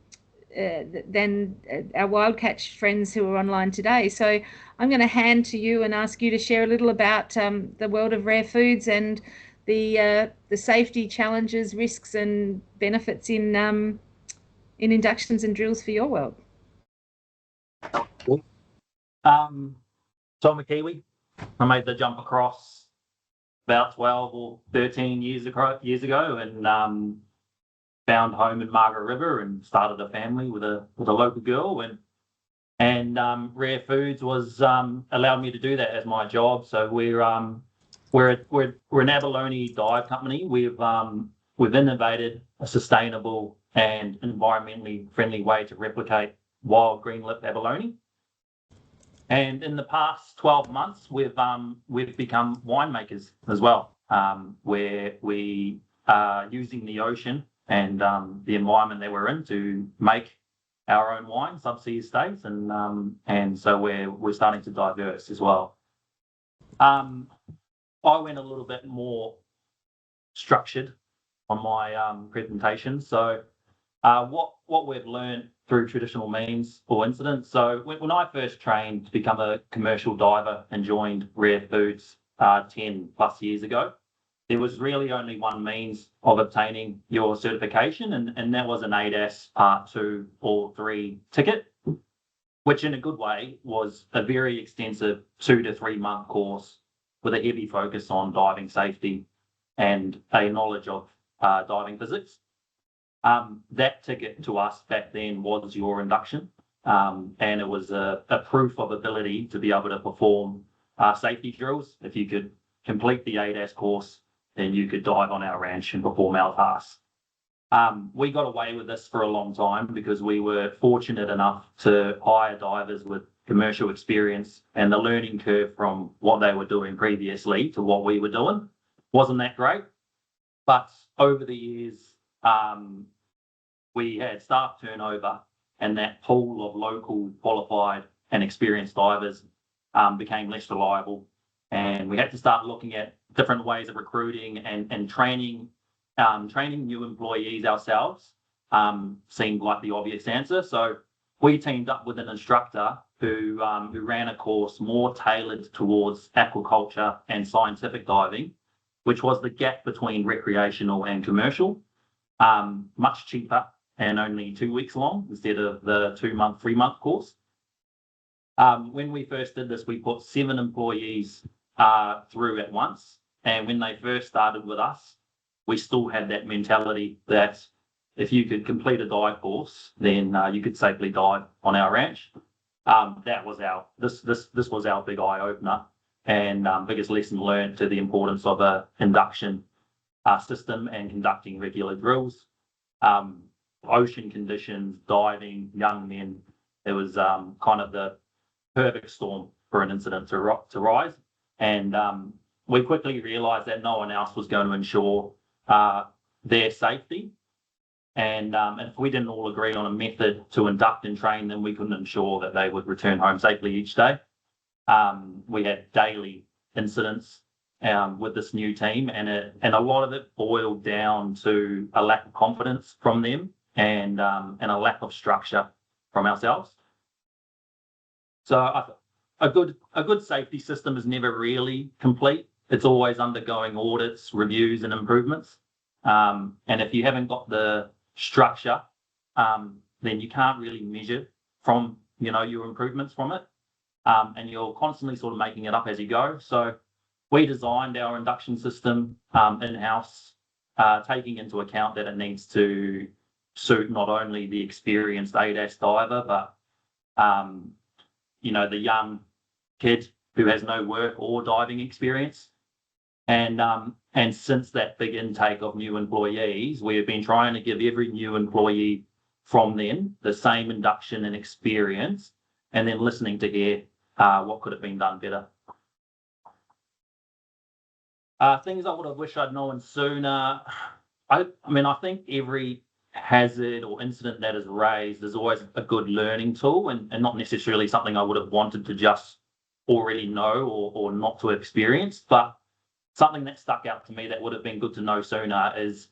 Wildcatch friends who are online today. So I'm going to hand to you and ask you to share a little about the world of rare foods and the safety challenges, risks and benefits in inductions and drills for your world. So I'm a Kiwi. I made the jump across about 12 or 13 years ago, and found home in Margaret River and started a family with a local girl, and rare foods was allowed me to do that as my job. So we're an abalone dive company. We've innovated a sustainable and environmentally friendly way to replicate wild green lip abalone. And in the past 12 months, we've become winemakers as well, where we are using the ocean and the environment that we're in to make our own wine, subsea estates, and so we're starting to diverse as well. I went a little bit more structured on my presentation. So what we've learned through traditional means or incidents. So when I first trained to become a commercial diver and joined Rare Foods 10 plus years ago, there was really only one means of obtaining your certification, and that was an ADAS Part 2 or 3 ticket, which in a good way was a very extensive 2 to 3 month course with a heavy focus on diving safety and a knowledge of diving physics. That ticket to us back then was your induction, and it was a proof of ability to be able to perform safety drills. If you could complete the ADAS course, then you could dive on our ranch and perform our tasks. We got away with this for a long time because we were fortunate enough to hire divers with commercial experience, and the learning curve from what they were doing previously to what we were doing wasn't that great. But over the years, we had staff turnover, and that pool of local qualified and experienced divers became less reliable. And we had to start looking at different ways of recruiting and training. Training new employees ourselves seemed like the obvious answer. So we teamed up with an instructor who ran a course more tailored towards aquaculture and scientific diving, which was the gap between recreational and commercial, much cheaper and only 2 weeks long instead of the 2-month, 3-month course. When we first did this, we put 7 employees through at once. And when they first started with us, we still had that mentality that if you could complete a dive course, then you could safely dive on our ranch. That was this was our big eye opener and biggest lesson learned to the importance of a induction system and conducting regular drills. Ocean conditions, diving, young men, it was kind of the perfect storm for an incident to rise. And we quickly realised that no one else was going to ensure their safety. And if we didn't all agree on a method to induct and train them, we couldn't ensure that they would return home safely each day. We had daily incidents with this new team, and a lot of it boiled down to a lack of confidence from them and a lack of structure from ourselves. So a good safety system is never really complete. It's always undergoing audits, reviews, and improvements. And if you haven't got the structure, then you can't really measure from your improvements from it, and you're constantly sort of making it up as you go. So we designed our induction system in-house, taking into account that it needs to suit not only the experienced ADAS diver, but the young kid who has no work or diving experience. And since that big intake of new employees, we have been trying to give every new employee from then the same induction and experience, and then listening to hear what could have been done better. Things I would have wished I'd known sooner. I think every hazard or incident that is raised is always a good learning tool, and not necessarily something I would have wanted to just already know or not to experience. But something that stuck out to me that would have been good to know sooner is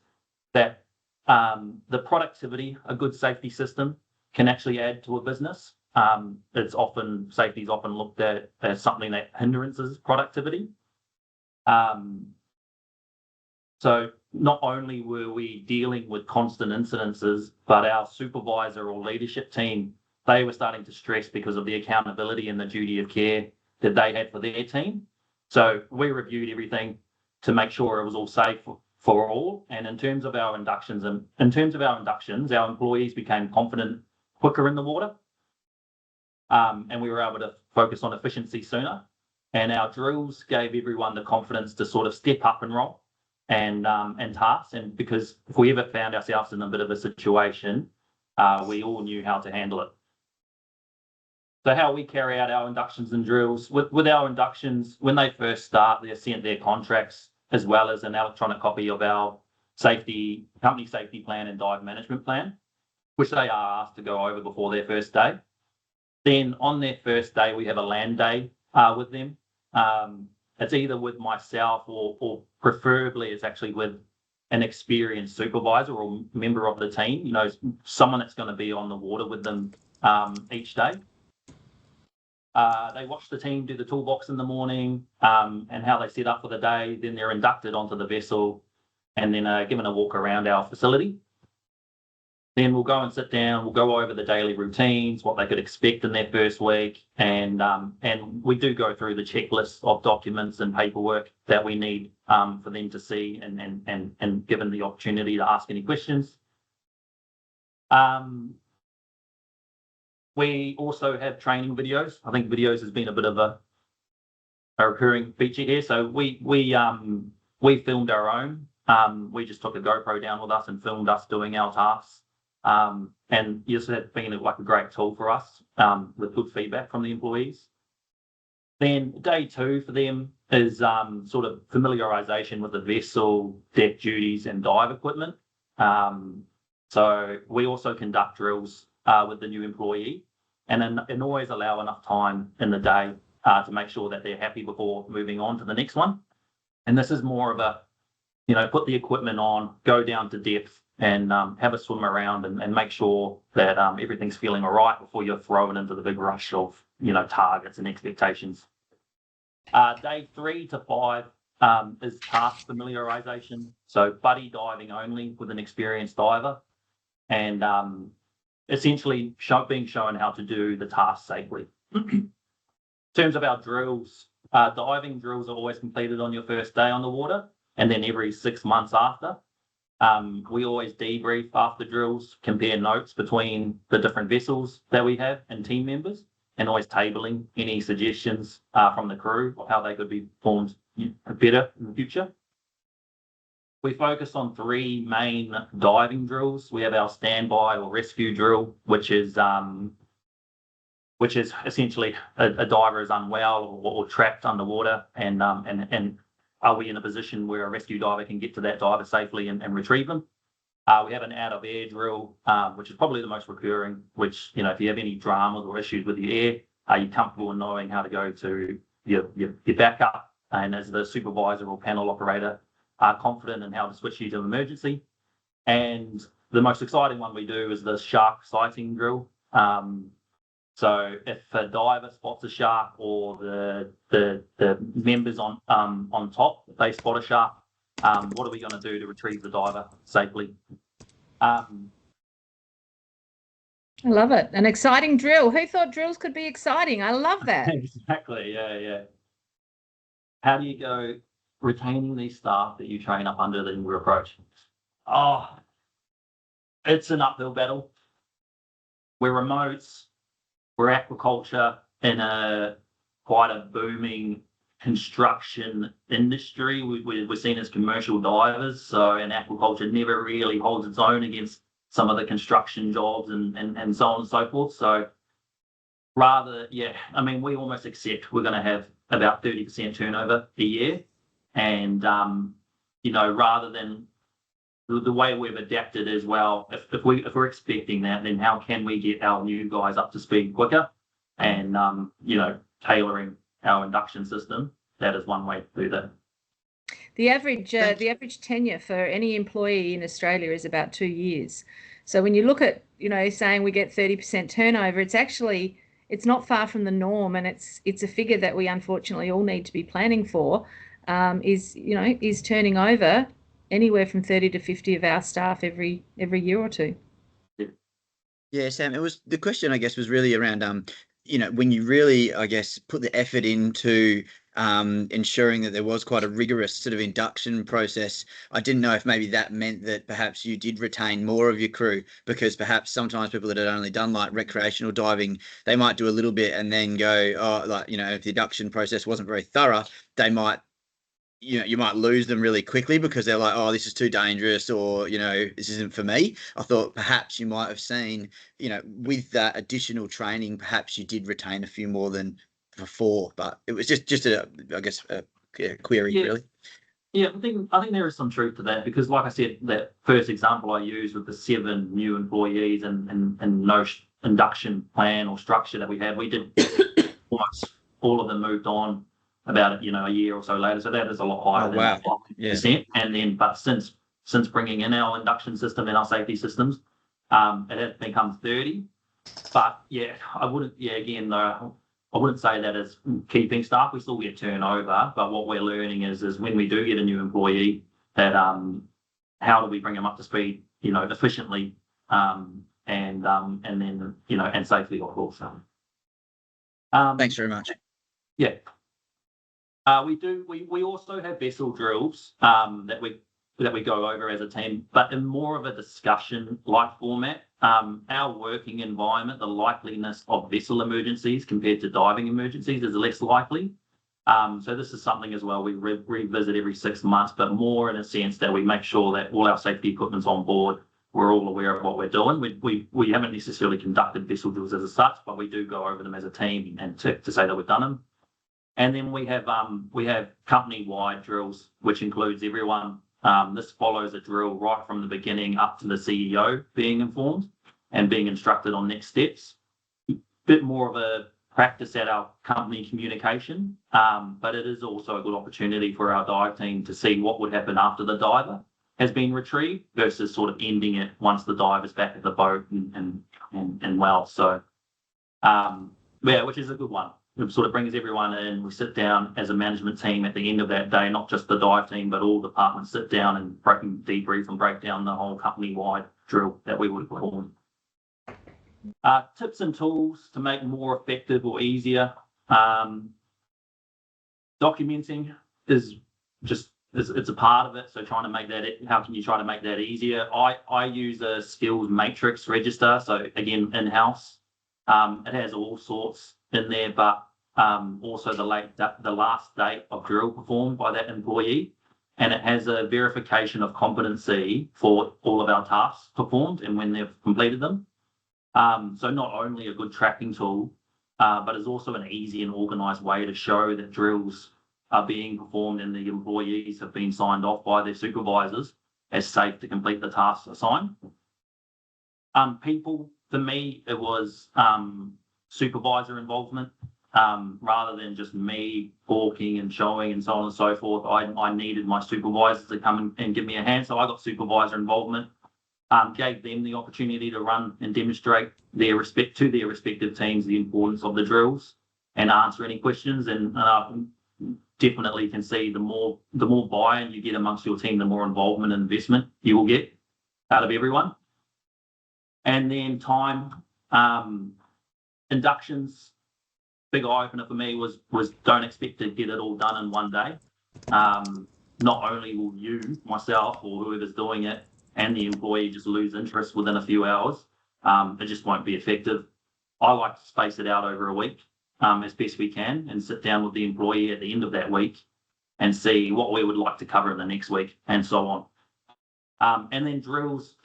that the productivity a good safety system can actually add to a business. Safety is often looked at as something that hindrances productivity. So not only were we dealing with constant incidences, but our supervisor or leadership team, they were starting to stress because of the accountability and the duty of care that they had for their team. So we reviewed everything to make sure it was all safe for all. And in terms of our inductions, our employees became confident quicker in the water. And we were able to focus on efficiency sooner. And our drills gave everyone the confidence to sort of step up and roll and tasks. And because if we ever found ourselves in a bit of a situation, we all knew how to handle it. So how we carry out our inductions and drills, with our inductions, when they first start, they're sent their contracts as well as an electronic copy of our company safety plan and dive management plan, which they are asked to go over before their first day. Then on their first day, we have a land day with them. It's either with myself or preferably it's actually with an experienced supervisor or member of the team, someone that's going to be on the water with them each day. They watch the team do the toolbox in the morning and how they set up for the day. Then they're inducted onto the vessel and then given a walk around our facility. Then we'll go and sit down. We'll go over the daily routines, what they could expect in their first week, and we do go through the checklist of documents and paperwork that we need for them to see and given the opportunity to ask any questions. We also have training videos. I think videos has been a bit of a recurring feature here. So we filmed our own We just took a GoPro down with us and filmed us doing our tasks. And yes, it's been like a great tool for us with good feedback from the employees. Then day 2 for them is sort of familiarisation with the vessel, deck duties and dive equipment. So we also conduct drills with the new employee and always allow enough time in the day to make sure that they're happy before moving on to the next one. And this is more of a, put the equipment on, go down to depth and have a swim around and make sure that everything's feeling all right before you're thrown into the big rush of, targets and expectations. Day 3 to 5 is task familiarisation. So buddy diving only with an experienced diver and essentially being shown how to do the task safely. In terms of our drills, diving drills are always completed on your first day on the water and then every 6 months after. We always debrief after drills, compare notes between the different vessels that we have and team members, and always tabling any suggestions from the crew of how they could be performed better in the future. We focus on 3 main diving drills. We have our standby or rescue drill, which is essentially a diver is unwell or trapped underwater, and are we in a position where a rescue diver can get to that diver safely and retrieve them? We have an out of air drill, which is probably the most recurring, which, if you have any dramas or issues with the air, are you comfortable in knowing how to go to your backup? And as the supervisor or panel operator, are confident in how to switch you to emergency. And the most exciting one we do is the shark sighting drill. So if a diver spots a shark or the members on top, if they spot a shark, what are we going to do to retrieve the diver safely? I love it. An exciting drill. Who thought drills could be exciting? I love that. Exactly. Yeah. How do you go retaining these staff that you train up under the new approach? Oh, it's an uphill battle. We're remote. We're aquaculture in quite a booming construction industry. We're seen as commercial divers, and aquaculture never really holds its own against some of the construction jobs and so on and so forth. So we almost accept we're going to have about 30% turnover a year, and rather than the way we've adapted as well, if we're expecting that, then how can we get our new guys up to speed quicker? And tailoring our induction system, that is one way to do that. The average tenure for any employee in Australia is about 2 years. So when you look at saying we get 30% turnover, it's not far from the norm, and it's a figure that we unfortunately all need to be planning for. Is turning over anywhere from 30 to 50 of our staff every year or two. Yeah, Sam, the question, I guess, was really around, when you really, I guess, put the effort into ensuring that there was quite a rigorous sort of induction process. I didn't know if maybe that meant that perhaps you did retain more of your crew, because perhaps sometimes people that had only done like recreational diving, they might do a little bit and then go, if the induction process wasn't very thorough, they might, you might lose them really quickly because they're like, oh, this is too dangerous, or, this isn't for me. I thought perhaps you might have seen, with that additional training, perhaps you did retain a few more than before, but it was just a query, really. Yeah, I think there is some truth to that, because like I said, that first example I used with the 7 new employees and no induction plan or structure that we had, we did almost all of them moved on about a year or so later. So that is a lot higher than 5%. And then, but since bringing in our induction system and our safety systems, it has become 30. But I wouldn't say that as keeping staff. We still get turnover, but what we're learning is when we do get a new employee, that how do we bring them up to speed, efficiently, and then and safely, of course. Thanks very much. Yeah. We also have vessel drills that we go over as a team, but in more of a discussion-like format. Our working environment, the likeliness of vessel emergencies compared to diving emergencies is less likely. So this is something as well we revisit every 6 months, but more in a sense that we make sure that all our safety equipment's on board. We're all aware of what we're doing. We haven't necessarily conducted vessel drills as such, but we do go over them as a team and to say that we've done them. And then we have company-wide drills, which includes everyone. This follows a drill right from the beginning up to the CEO being informed and being instructed on next steps. Bit more of a practice at our company communication, but it is also a good opportunity for our dive team to see what would happen after the diver has been retrieved versus sort of ending it once the diver's back at the boat and well. So, yeah, which is a good one. It sort of brings everyone in. We sit down as a management team at the end of that day, not just the dive team, but all departments sit down and debrief and break down the whole company-wide drill that we would perform. Tips and tools to make more effective or easier. Documenting is just it's a part of it. So trying to make that, how can you try to make that easier? I use a skills matrix register. So again, in-house, it has all sorts in there, but also the last date of drill performed by that employee, and it has a verification of competency for all of our tasks performed and when they've completed them. So not only a good tracking tool, but it's also an easy and organised way to show that drills are being performed and the employees have been signed off by their supervisors as safe to complete the tasks assigned. People, for me, it was supervisor involvement rather than just me talking and showing and so on and so forth. I needed my supervisors to come and give me a hand, so I got supervisor involvement. Gave them the opportunity to run and demonstrate to their respective teams the importance of the drills and answer any questions. And definitely can see the more buy-in you get amongst your team, the more involvement and investment you will get out of everyone. And then time, inductions, big eye opener for me was don't expect to get it all done in one day. Not only will you, myself, or whoever's doing it, and the employee just lose interest within a few hours, it just won't be effective. I like to space it out over a week as best we can and sit down with the employee at the end of that week and see what we would like to cover in the next week and so on. And then drills,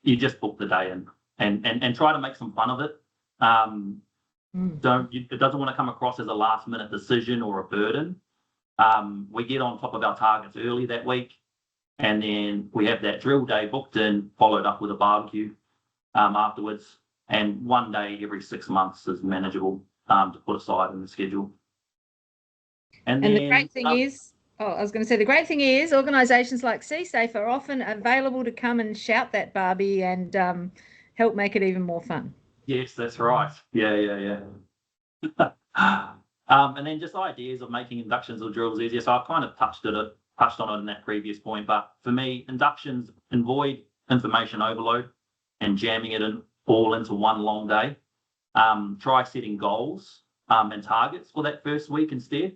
you just book the day in and try to make some fun of it. It doesn't want to come across as a last minute decision or a burden. We get on top of our targets early that week. And then we have that drill day booked in, followed up with a barbecue afterwards. And one day every 6 months is manageable to put aside in the schedule. And then, the great thing is, I was going to say, the great thing is organisations like SeaSafe are often available to come and shout that barbie and help make it even more fun. Yes, that's right. Yeah. And then just ideas of making inductions or drills easier. So I've kind of touched on it in that previous point, but for me, inductions avoid information overload and jamming it all into one long day. Try setting goals and targets for that first week instead.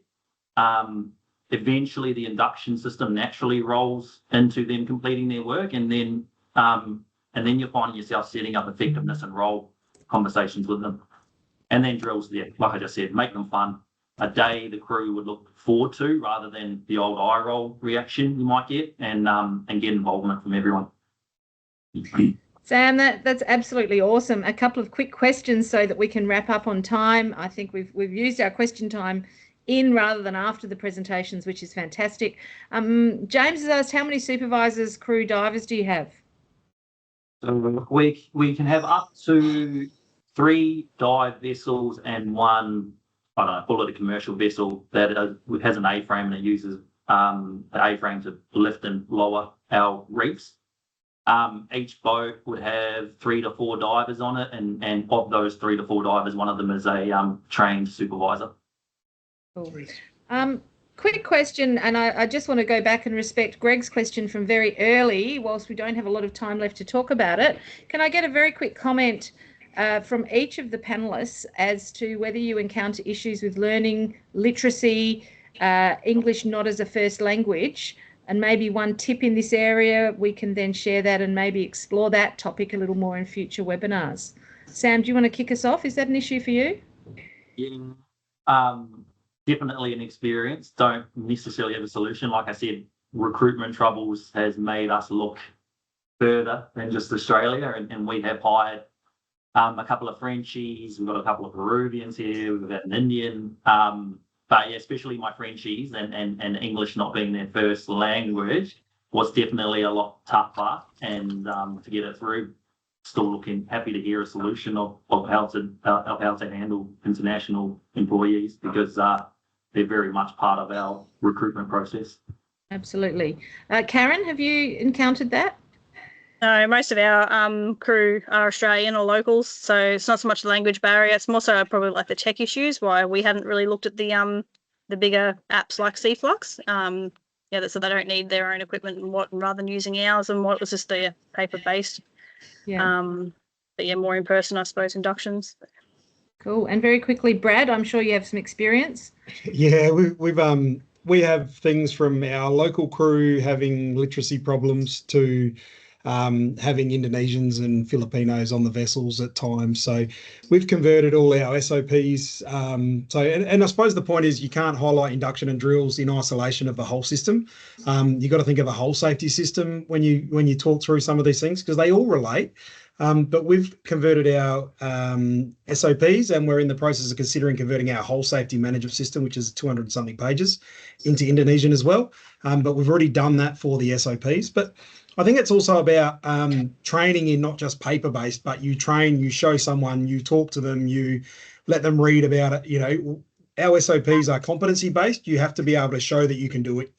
Eventually, the induction system naturally rolls into them completing their work, and then you're finding yourself setting up effectiveness and role conversations with them. And then drills, like I just said, make them fun. A day the crew would look forward to rather than the old eye roll reaction you might get, and get involvement from everyone. Sam, that's absolutely awesome. A couple of quick questions so that we can wrap up on time. I think we've used our question time in rather than after the presentations, which is fantastic. James has asked, how many supervisors, crew, divers do you have? So we can have up to 3 dive vessels and 1, I don't know, call it a commercial vessel that has an A-frame, and it uses the A-frame to lift and lower our reefs. Each boat would have 3 to 4 divers on it, and of those 3 to 4 divers, one of them is a trained supervisor. Cool. Quick question, and I just want to go back and respect Greg's question from very early, whilst we don't have a lot of time left to talk about it. Can I get a very quick comment from each of the panellists as to whether you encounter issues with learning, literacy, English not as a first language, and maybe one tip in this area? We can then share that and maybe explore that topic a little more in future webinars. Sam, do you want to kick us off? Is that an issue for you? Yeah. definitely an experience. Don't necessarily have a solution. Like I said, recruitment troubles has made us look further than just Australia, and we have hired a couple of Frenchies. We've got a couple of Peruvians here. We've got an Indian. But yeah, especially my Frenchies and English not being their first language was definitely a lot tougher. And to get it through, still looking happy to hear a solution of how to handle international employees, because they're very much part of our recruitment process. Absolutely. Karen, have you encountered that? No, most of our crew are Australian or locals, so it's not so much the language barrier. It's more so probably like the tech issues, why we hadn't really looked at the bigger apps like Seaflux. So they don't need their own equipment and rather than using ours, and what was just the paper based. Yeah. But yeah, more in person, I suppose, inductions. Cool. And very quickly, Brad, I'm sure you have some experience. Yeah, we have things from our local crew having literacy problems to having Indonesians and Filipinos on the vessels at times. So we've converted all our SOPs. And I suppose the point is you can't highlight induction and drills in isolation of the whole system. You've got to think of a whole safety system when you talk through some of these things, because they all relate. But we've converted our SOPs, and we're in the process of considering converting our whole safety management system, which is 200 something pages, into Indonesian as well. But we've already done that for the SOPs. But I think it's also about training in not just paper-based, but you train, you show someone, you talk to them, you let them read about it. You know, our SOPs are competency-based. You have to be able to show that you can do it.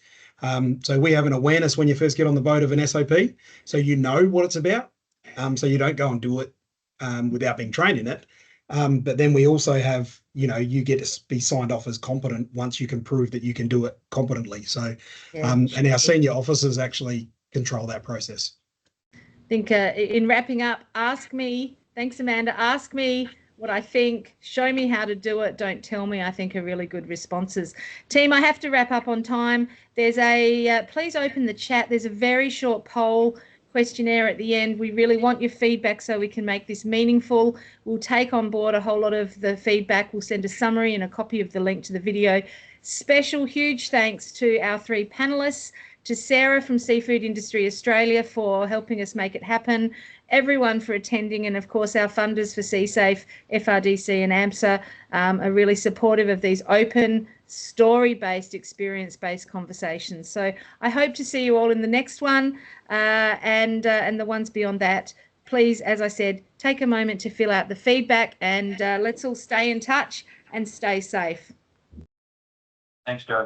So we have an awareness when you first get on the boat of an SOP, so you know what it's about. So you don't go and do it without being trained in it. But then we also have, you get to be signed off as competent once you can prove that you can do it competently. So, and our senior officers actually control that process. I think in wrapping up, ask me, thanks Amanda, ask me what I think, show me how to do it, don't tell me, I think are really good responses. Team, I have to wrap up on time. There's please open the chat. There's a very short poll questionnaire at the end. We really want your feedback so we can make this meaningful. We'll take on board a whole lot of the feedback. We'll send a summary and a copy of the link to the video. Special huge thanks to our 3 panellists, to Sarah from Seafood Industry Australia for helping us make it happen, everyone for attending, and of course our funders for CSAFE, FRDC and AMSA are really supportive of these open, story-based, experience-based conversations. So I hope to see you all in the next one and the ones beyond that. Please, as I said, take a moment to fill out the feedback, and let's all stay in touch and stay safe. Thanks, Joe.